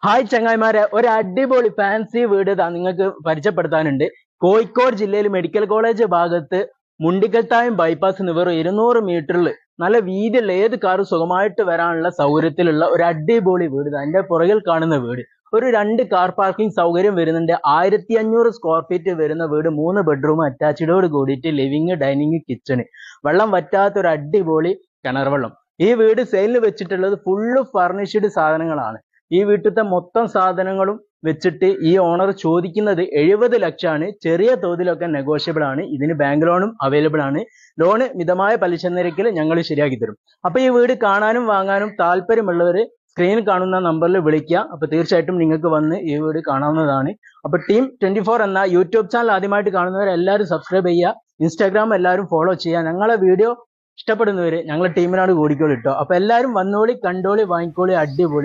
Hi ചങ്ങായിമാരെ, ഒരു അടിപൊളി ഫാൻസി വീട് നിങ്ങൾക്ക് പരിചയപ്പെടുത്താനുണ്ട്. കോഴിക്കോട് ജില്ലയിൽ മെഡിക്കൽ കോളേജ് ഭാഗത്ത് മുണ്ടിക്കൽത്തായം ബൈപ്പാസ് വെറും 200 മീറ്ററിൽ നല്ല വീതിയുള്ള ഏത് കാറും സുഖമായിട്ട് വരാനുള്ള സൗകര്യത്തിലുള്ള ഒരു അടിപൊളി വീട്. അതിന്റെ പുറകിൽ കാണുന്ന വീട് ഒരു 2 കാർ പാർക്കിംഗ് സൗകര്യം വരുന്നുണ്ട്. 1500 സ്ക്വയർ ഫീറ്റ് വരുന്ന വീട്, 3 ബെഡ്റൂം അറ്റാച്ച്ഡോട് കൂടിയിട്ട് ലിവിങ്, ഡൈനിങ്, കിച്ചണ്, വെള്ളം വറ്റാത്ത ഒരു അടിപൊളി കിണർ വെള്ളം. ഈ വീട് സെയിലിന് വെച്ചിട്ടുള്ളത് ഫുള്ള് ഫർണിഷ്ഡ് സാധനങ്ങളാണ്. ഈ വീട്ടിലത്തെ മൊത്തം സാധനങ്ങളും വെച്ചിട്ട് ഈ ഓണർ ചോദിക്കുന്നത് 70 ലക്ഷമാണ്. ചെറിയ തോതിലൊക്കെ നെഗോഷ്യബിൾ ആണ്. ഇതിന് ബാങ്ക് ലോണും അവൈലബിൾ ആണ്. ലോണ് മിതമായ പലിശ നിരക്കിൽ ഞങ്ങൾ ശരിയാക്കി തരും. അപ്പൊ ഈ വീട് കാണാനും വാങ്ങാനും താല്പര്യമുള്ളവർ സ്ക്രീനിൽ കാണുന്ന നമ്പറിൽ വിളിക്കുക. അപ്പൊ തീർച്ചയായിട്ടും നിങ്ങൾക്ക് വന്ന് ഈ വീട് കാണാവുന്നതാണ്. അപ്പൊ ടീം 24 എന്ന യൂട്യൂബ് ചാനൽ ആദ്യമായിട്ട് കാണുന്നവർ എല്ലാവരും സബ്സ്ക്രൈബ് ചെയ്യുക. ഇൻസ്റ്റാഗ്രാം എല്ലാവരും ഫോളോ ചെയ്യുക. ഞങ്ങളെ വീഡിയോ ഇഷ്ടപ്പെടുന്നവര് ഞങ്ങളെ ടീമിനോട് കൂടിക്കോളി കേട്ടോ. അപ്പൊ എല്ലാവരും വന്നോളി, കണ്ടോളി, വാങ്ങിക്കോളി. അടിപൊളി.